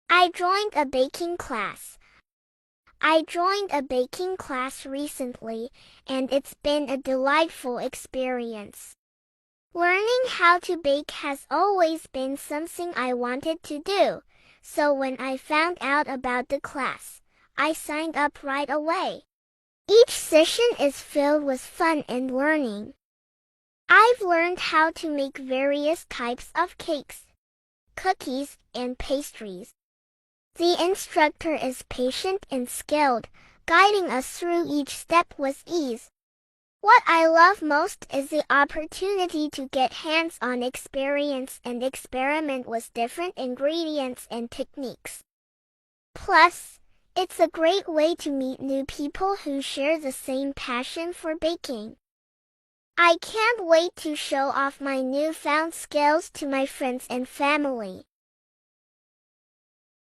I joined a baking class. I joined a baking class recently, and it's been a delightful experience. Learning how to bake has always been something I wanted to do, so when I found out about the class, I signed up right away. Each session is filled with fun and learning. I've learned how to make various types of cakes, cookies, and pastries. The instructor is patient and skilled, guiding us through each step with ease. What I love most is the opportunity to get hands-on experience and experiment with different ingredients and techniques. Plus, it's a great way to meet new people who share the same passion for baking. I can't wait to show off my newfound skills to my friends and family.